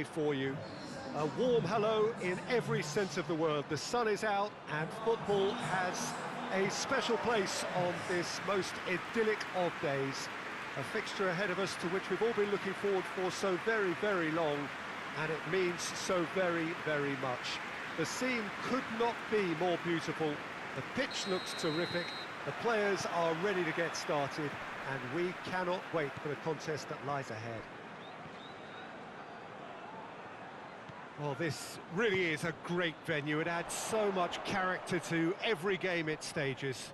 For you. A warm hello in every sense of the word. The sun is out and football has a special place on this most idyllic of days. A fixture ahead of us to which we've all been looking forward for so very, very long, and it means so very, very much. The scene could not be more beautiful. The pitch looks terrific. The players are ready to get started, and we cannot wait for the contest that lies ahead. Well, this really is a great venue. It adds so much character to every game it stages.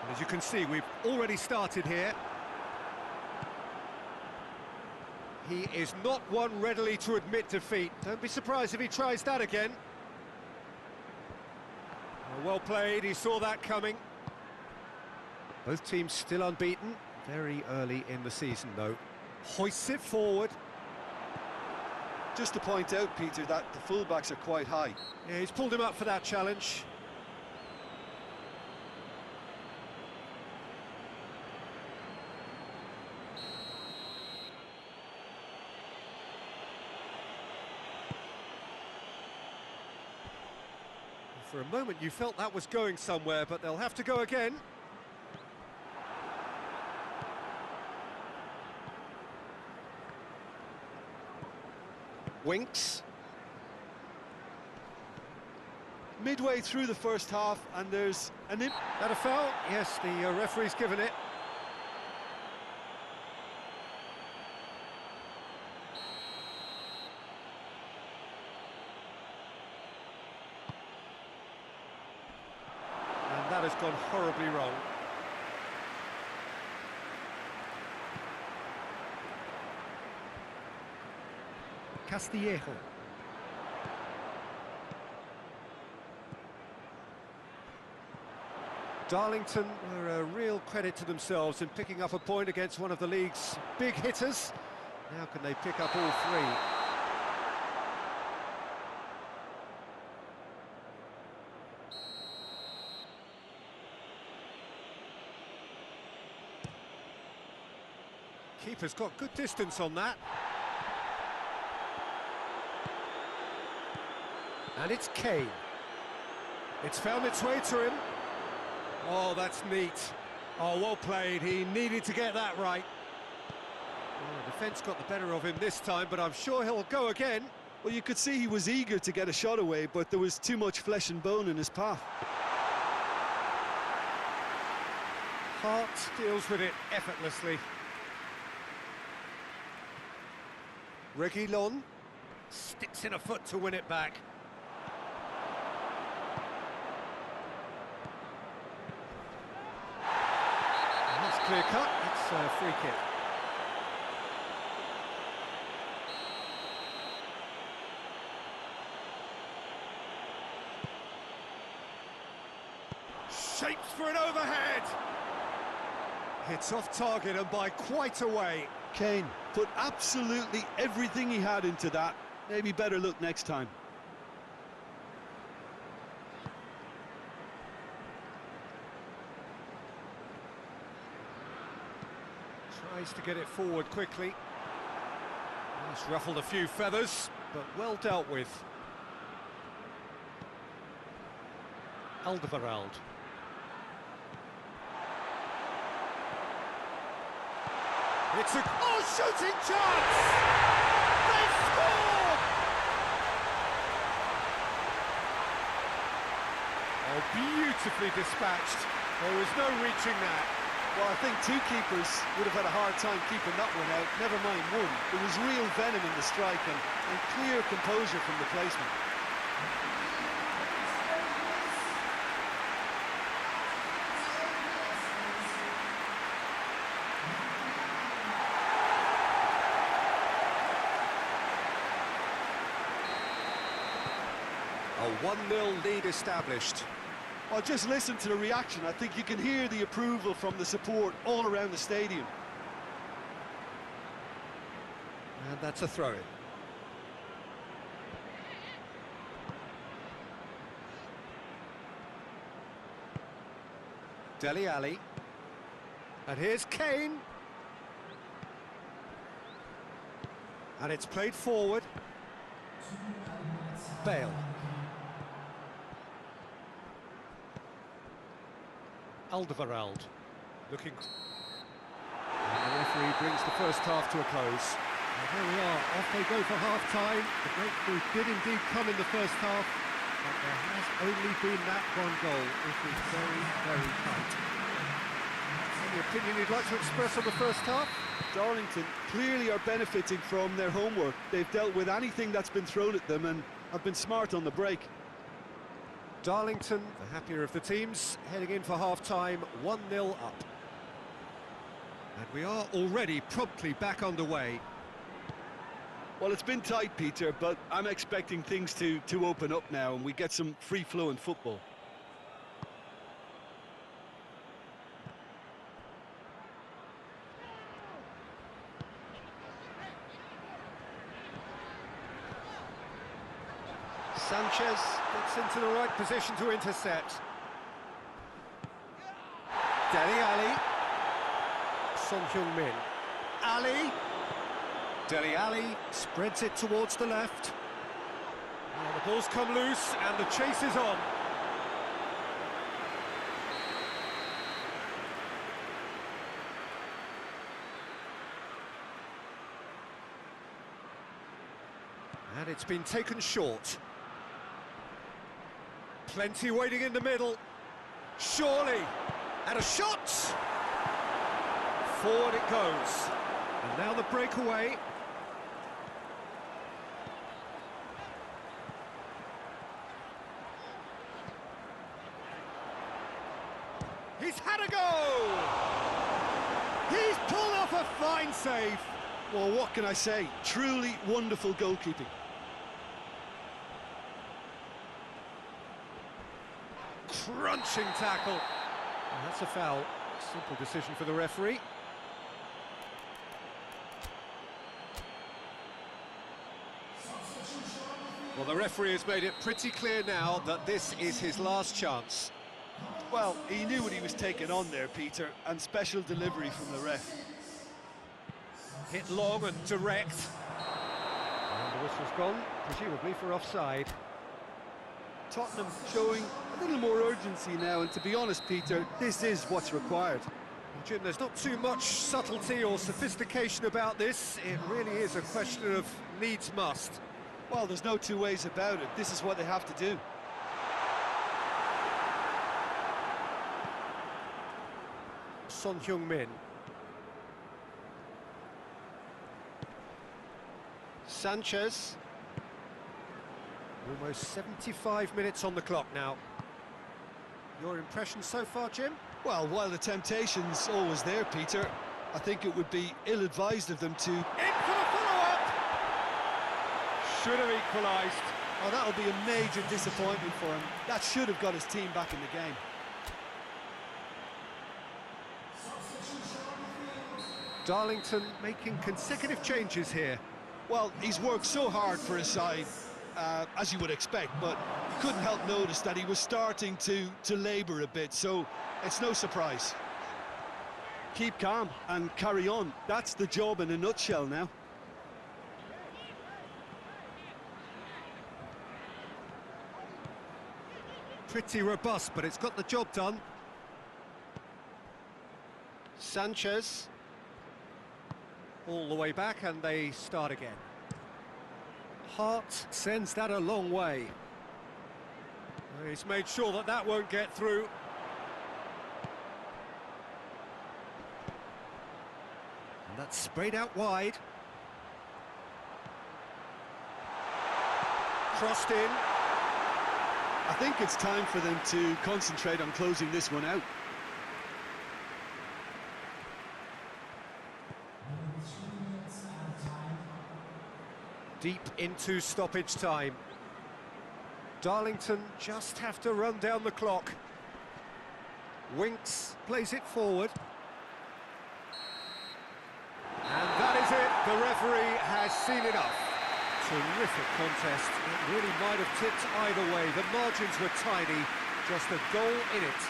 And as you can see, we've already started here. He is not one readily to admit defeat. Don't be surprised if he tries that again. Well played, he saw that coming. Both teams still unbeaten. Very early in the season, though. Hoists it forward. Just to point out, Peter, that the fullbacks are quite high. Yeah, he's pulled him up for that challenge. For a moment you felt that was going somewhere, but they'll have to go again. Winks. Midway through the first half, and there's an... That a foul? Yes, the referee's given it. And that has gone horribly wrong. Castillejo. Darlington were a real credit to themselves in picking up a point against one of the league's big hitters. Now can they pick up all three? Keeper's got good distance on that. And it's Kane. It's found its way to him. Oh, that's neat. Oh, well played. He needed to get that right. Well, the defence got the better of him this time, but I'm sure he'll go again. Well, you could see he was eager to get a shot away, but there was too much flesh and bone in his path. Hart deals with it effortlessly. Reguilon sticks in a foot to win it back. Clear cut, it's a free kick. Shapes for an overhead. Hits off target and by quite a way. Kane put absolutely everything he had into that. Maybe better look next time. Tries to get it forward quickly. It's ruffled a few feathers, but well dealt with. Alderweireld. It's a shooting chance! They've scored! Oh, beautifully dispatched. There was no reaching that. Well, I think two keepers would have had a hard time keeping that one out, never mind one. There was real venom in the strike and clear composure from the placement. A 1-0 lead established. Well, just listen to the reaction. I think you can hear the approval from the support all around the stadium. And that's a throw-in. Dele Alli. And here's Kane. And it's played forward. Bale. Alderweireld looking. And the referee brings the first half to a close. And here we are, off they go for half-time. The breakthrough did indeed come in the first half, but there has only been that one goal. It was very, very tight. Any opinion you'd like to express on the first half? Darlington clearly are benefiting from their homework. They've dealt with anything that's been thrown at them and have been smart on the break. Darlington, the happier of the teams, heading in for half-time, 1-0 up. And we are already promptly back underway. Well, it's been tight, Peter, but I'm expecting things to open up now and we get some free-flowing football. Sanchez gets into the right position to intercept. Dele Alli. Son Heung-min. Ali. Dele Alli spreads it towards the left. Now the ball's come loose and the chase is on. And it's been taken short. Plenty waiting in the middle. Surely. And a shot! Forward it goes. And now the breakaway. He's had a go! He's pulled off a fine save. Well, what can I say? Truly wonderful goalkeeping. Crunching tackle. And that's a foul. Simple decision for the referee. Well, the referee has made it pretty clear now that this is his last chance. Well, he knew what he was taking on there, Peter, and special delivery from the ref. Hit long and direct. And the whistle's gone, presumably for offside. Tottenham showing a little more urgency now, and to be honest, Peter, this is what's required. Well, Jim, there's not too much subtlety or sophistication about this. It really is a question of needs must. Well, there's no two ways about it. This is what they have to do. Son Heung-min. Sanchez. Almost 75 minutes on the clock now. Your impression so far, Jim? Well, while the temptation's always there, Peter, I think it would be ill-advised of them to... In for the follow-up! Should have equalised. Oh, that'll be a major disappointment for him. That should have got his team back in the game. Darlington making consecutive changes here. Well, he's worked so hard for his side, as you would expect, but you couldn't help notice that he was starting to labour a bit, so it's no surprise. Keep calm and carry on. That's the job in a nutshell now. Pretty robust, but it's got the job done. Sanchez. All the way back, and they start again. Hart sends that a long way. He's made sure that that won't get through. And that's sprayed out wide. Crossed in. I think it's time for them to concentrate on closing this one out. Deep into stoppage time. Darlington just have to run down the clock. Winks plays it forward. And that is it. The referee has seen enough. Terrific contest. It really might have tipped either way. The margins were tiny. Just a goal in it.